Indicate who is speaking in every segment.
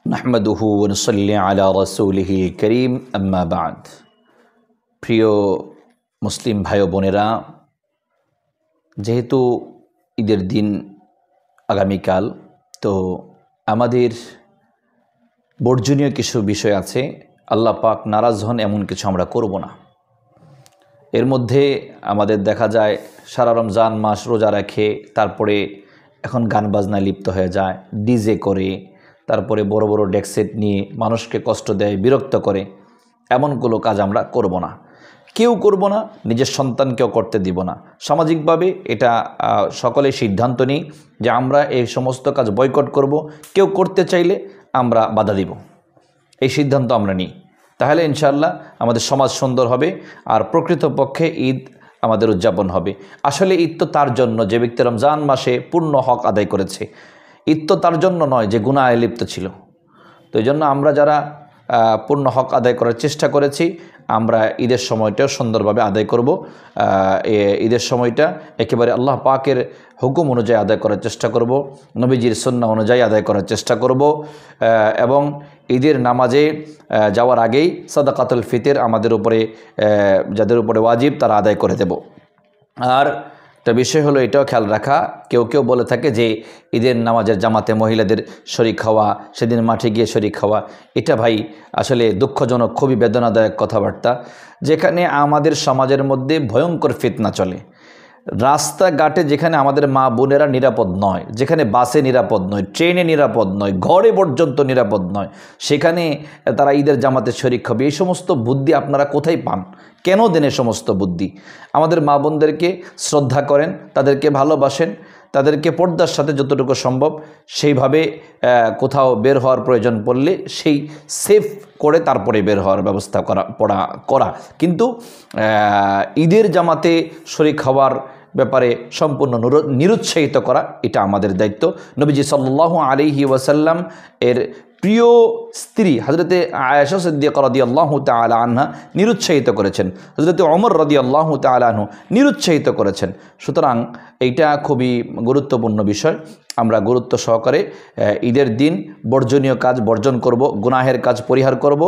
Speaker 1: নাহমাদুহু ওয়া নুসাল্লি আলা রাসূলিহিল কারীম আম্মা বা'দ। প্রিয় মুসলিম ভাই ও বোনেরা, যেহেতু ঈদের দিন আগামীকাল, তো আমাদের বর্জনীয় কিছু বিষয় আছে। আল্লাহ পাক নারাজ হন এমন কিছু আমরা করব না। এর মধ্যে আমাদের দেখা যায় সারা রমজান মাস রোজা রাখে, তারপরে এখন গান বাজনায় লিপ্ত হয়ে যায়, ডিজে করে, তারপরে বড় বড় ডেক সেট নিয়ে মানুষকে কষ্ট দেয়, বিরক্ত করে। এমনগুলো কাজ আমরা করব না, কেউ করব না, নিজের সন্তানকেও করতে দিব না। সামাজিকভাবে এটা সকলে সিদ্ধান্ত নিই যে আমরা এই সমস্ত কাজ বয়কট করব, কেউ করতে চাইলে আমরা বাধা দিব। এই সিদ্ধান্ত আমরা নিই, তাহলে ইনশাআল্লাহ আমাদের সমাজ সুন্দর হবে আর প্রকৃতপক্ষে ঈদ আমাদের উদযাপন হবে। আসলে ঈদ তো তার জন্য যে ব্যক্তি রমজান মাসে পূর্ণ হক আদায় করেছে। ঈদ তো তার জন্য নয় যে গুনাহে লিপ্ত ছিল। তো এই জন্য আমরা যারা পূর্ণ হক আদায় করার চেষ্টা করেছি, আমরা ঈদের সময়টাও সুন্দরভাবে আদায় করব। ঈদের সময়টা একেবারে আল্লাহ পাকের হুকুম অনুযায়ী আদায় করার চেষ্টা করব, নবীজির সুন্নাহ অনুযায়ী আদায় করার চেষ্টা করব। এবং ঈদের নামাজে যাওয়ার আগেই সাদাকাতুল ফিতর আমাদের উপরে, যাদের উপরে ওয়াজিব, তারা আদায় করে দেব। আর একটা বিষয় হলো এটাও খেয়াল রাখা, কেউ কেউ বলে থাকে যে ঈদের নামাজের জামাতে মহিলাদের শরীক হওয়া, সেদিন মাঠে গিয়ে শরীক হওয়া, এটা ভাই আসলে দুঃখজনক, খুবই বেদনাদায়ক কথাবার্তা। যেখানে আমাদের সমাজের মধ্যে ভয়ঙ্কর ফিতনা চলে, রাস্তাঘাটে যেখানে আমাদের মা বোনেরা নিরাপদ নয়, যেখানে বাসে নিরাপদ নয়, ট্রেনে নিরাপদ নয়, ঘরে পর্যন্ত নিরাপদ নয়, সেখানে তারা ঈদের জামাতে শরীক হবে। এই সমস্ত বুদ্ধি আপনারা কোথায় পান? কেন দেন এই সমস্ত বুদ্ধি? আমাদের মা বোনদেরকে শ্রদ্ধা করেন, তাদেরকে ভালোবাসেন, তাদেরকে পর্দার সাথে যতটুকু সম্ভব সেইভাবে কোথাও বের হওয়ার প্রয়োজন পড়লে সেই সেফ করে তারপরে বের হওয়ার ব্যবস্থা করা। কিন্তু ঈদের জামাতে শরীক হওয়ার ব্যাপারে সম্পূর্ণ নিরুৎসাহিত করা, এটা আমাদের দায়িত্ব। নবীজি সাল্লাল্লাহু আলাইহি ওয়াসাল্লাম এর প্রিয় স্ত্রী হযরতে আয়েশা সিদ্দিকা রাদিয়াল্লাহু তাআলা আনহা নিরুৎসাহিত করেছেন, হযরতে ওমর রাদিয়াল্লাহু তাআলা আনহু নিরুৎসাহিত করেছেন। সুতরাং এইটা খুবই গুরুত্বপূর্ণ বিষয়। আমরা গুরুত্ব সহকারে ঈদের দিন বর্জনীয় কাজ বর্জন করব, গুনাহের কাজ পরিহার করব,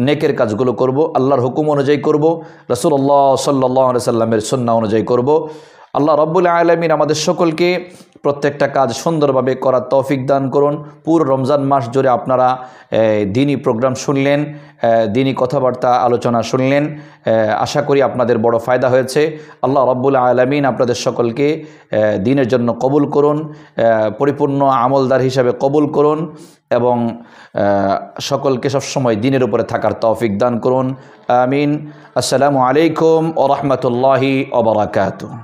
Speaker 1: নেকের কাজগুলো করব, আল্লাহর হুকুম অনুযায়ী করব, রাসূলুল্লাহ সাল্লাল্লাহু আলাইহি সাল্লামের সুন্নাহ অনুযায়ী করব। আল্লাহ রাব্বুল আলামিন আমাদের সকলকে প্রত্যেকটা কাজ সুন্দরভাবে করার তৌফিক দান করুন। পুরো রমজান মাস জুড়ে আপনারা দ্বীনি প্রোগ্রাম শুনলেন, দ্বীনি কথাবার্তা আলোচনা শুনলেন। আশা করি আপনাদের বড় ফায়দা হয়েছে। আল্লাহ রাব্বুল আলামিন আপনাদের সকলকে দ্বীনের জন্য কবুল করুন, পরিপূর্ণ আমলদার হিসাবে কবুল করুন এবং সকলকে সবসময় দ্বীনের উপরে থাকার তৌফিক দান করুন। আমিন। আসসালামু আলাইকুম ওয়া রাহমাতুল্লাহি ওয়া বারাকাতুহু।